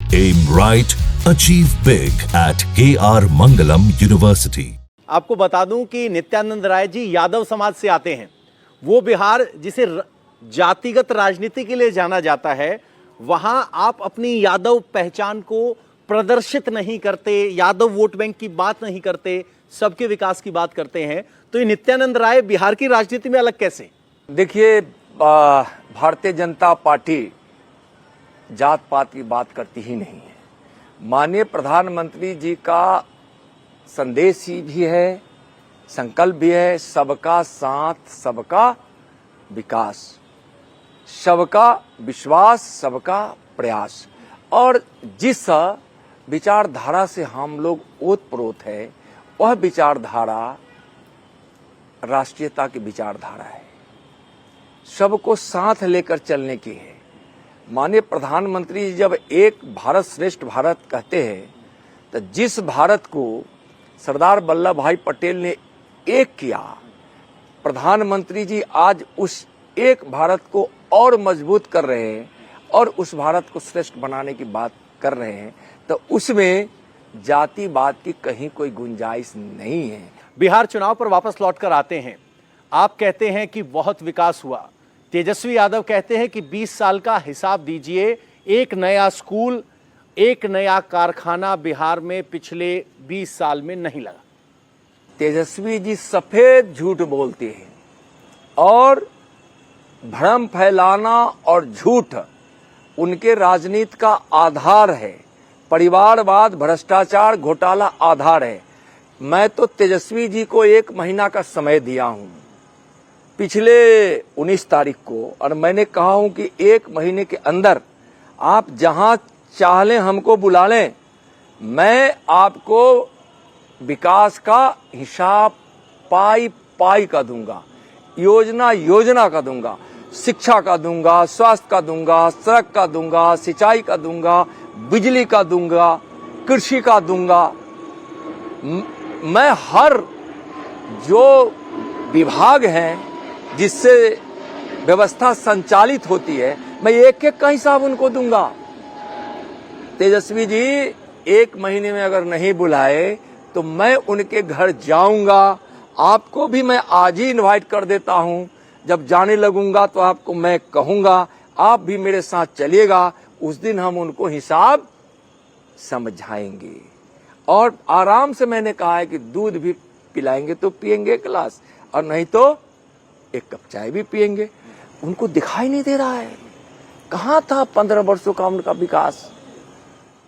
Aim right, achieve big at KR Mangalam University. आपको बता दूं कि नित्यानंद राय जी यादव समाज से आते हैं। वो बिहार जिसे जातिगत राजनीति के लिए जाना जाता है, वहां आप अपनी यादव पहचान को प्रदर्शित नहीं करते, यादव वोट बैंक की बात नहीं करते, सबके विकास की बात करते हैं। तो ये नित्यानंद राय बिहार की राजनीति में अलग कैसे? देखिए, भारतीय जनता पार्टी जात पात की बात करती ही नहीं है। माननीय प्रधानमंत्री जी का संदेश ही भी है, संकल्प भी है, सबका साथ सबका विकास, सबका विश्वास, सबका प्रयास। और जिस विचारधारा से हम लोग ओतप्रोत है, वह विचारधारा राष्ट्रीयता की विचारधारा है, सबको साथ लेकर चलने की है। माननीय प्रधानमंत्री जब एक भारत श्रेष्ठ भारत कहते हैं, तो जिस भारत को सरदार वल्लभ भाई पटेल ने एक किया, प्रधानमंत्री जी आज उस एक भारत को और मजबूत कर रहे हैं और उस भारत को श्रेष्ठ बनाने की बात कर रहे हैं, तो उसमें जातिवाद की कहीं कोई गुंजाइश नहीं है। बिहार चुनाव पर वापस लौटकर आते हैं। आप कहते हैं कि बहुत विकास हुआ, तेजस्वी यादव कहते हैं कि 20 साल का हिसाब दीजिए, एक नया स्कूल, एक नया कारखाना बिहार में पिछले 20 साल में नहीं लगा। तेजस्वी जी सफेद झूठ बोलते हैं और भ्रम फैलाना और झूठ उनके राजनीति का आधार है। परिवारवाद, भ्रष्टाचार, घोटाला आधार है। मैं तो तेजस्वी जी को 1 महीना का समय दिया हूं पिछले 19 तारीख को, और मैंने कहा हूं कि 1 महीने के अंदर आप जहां चाह लें हमको बुला लें, मैं आपको विकास का हिसाब पाई पाई का दूंगा, योजना का दूंगा, शिक्षा का दूंगा, स्वास्थ्य का दूंगा, सड़क का दूंगा, सिंचाई का दूंगा, बिजली का दूंगा, कृषि का दूंगा। मैं हर जो विभाग हैं जिससे व्यवस्था संचालित होती है, मैं एक एक का हिसाब उनको दूंगा। तेजस्वी जी 1 महीने में अगर नहीं बुलाए तो मैं उनके घर जाऊंगा। आपको भी मैं आज ही इनवाइट कर देता हूं। जब जाने लगूंगा तो आपको मैं कहूंगा, आप भी मेरे साथ चलिएगा। उस दिन हम उनको हिसाब समझाएंगे और आराम से मैंने कहा है कि दूध भी पिलाएंगे तो पिएंगे 1 गिलास, और नहीं तो 1 कप चाय भी पिएंगे। उनको दिखाई नहीं दे रहा है, कहां था 15 वर्षों का उनका विकास,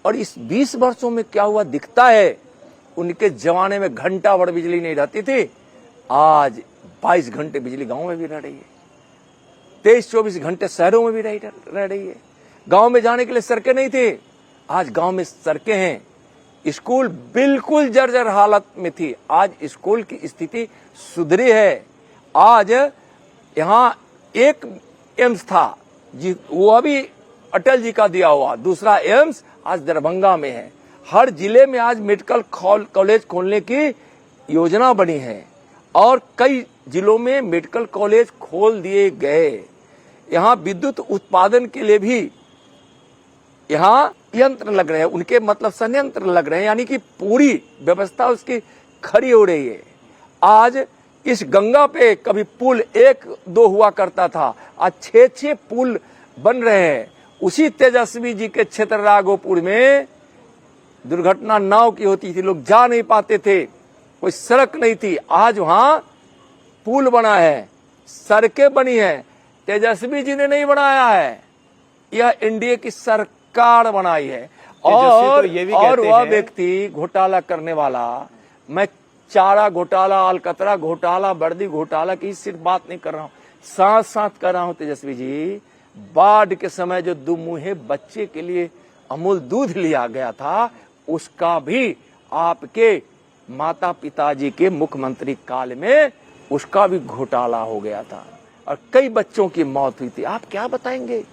और इस 20 वर्षों में क्या हुआ दिखता है। उनके जमाने में घंटा भर बिजली नहीं रहती थी, आज 22 घंटे बिजली गांव में भी रह रही है, 23-24 घंटे शहरों में भी रह रही है। गांव में जाने के लिए सड़कें नहीं थी, आज गांव में सड़कें हैं। स्कूल बिल्कुल जर्जर हालत में थी, आज स्कूल की स्थिति सुधरी है। आज यहाँ एक एम्स था जी, वो अभी अटल जी का दिया हुआ, दूसरा एम्स आज दरभंगा में है। हर जिले में आज मेडिकल कॉलेज खोलने की योजना बनी है और कई जिलों में मेडिकल कॉलेज खोल दिए गए। यहाँ विद्युत उत्पादन के लिए भी यहाँ यंत्र लग रहे हैं, उनके मतलब संयंत्र लग रहे हैं, यानी कि पूरी व्यवस्था उसकी खड़ी हो रही है। आज इस गंगा पे कभी पुल 1-2 हुआ करता था, आज 6-6 पुल बन रहे हैं। उसी तेजस्वी जी के क्षेत्र राघोपुर में दुर्घटना नाव की होती थी, लोग जा नहीं पाते थे, कोई सड़क नहीं थी, आज वहां पुल बना है, सड़कें बनी है। तेजस्वी जी ने नहीं बनाया है, यह एनडीए की सरकार बनाई है। और वह व्यक्ति घोटाला करने वाला, मैं चारा घोटाला, अलकतरा घोटाला, वर्दी घोटाला की सिर्फ बात नहीं कर रहा हूं, साथ साथ कर रहा हूं। तेजस्वी जी, बाढ़ के समय जो दुमुहे बच्चे के लिए अमूल दूध लिया गया था, उसका भी आपके माता पिताजी के मुख्यमंत्री काल में उसका भी घोटाला हो गया था और कई बच्चों की मौत हुई थी। आप क्या बताएंगे?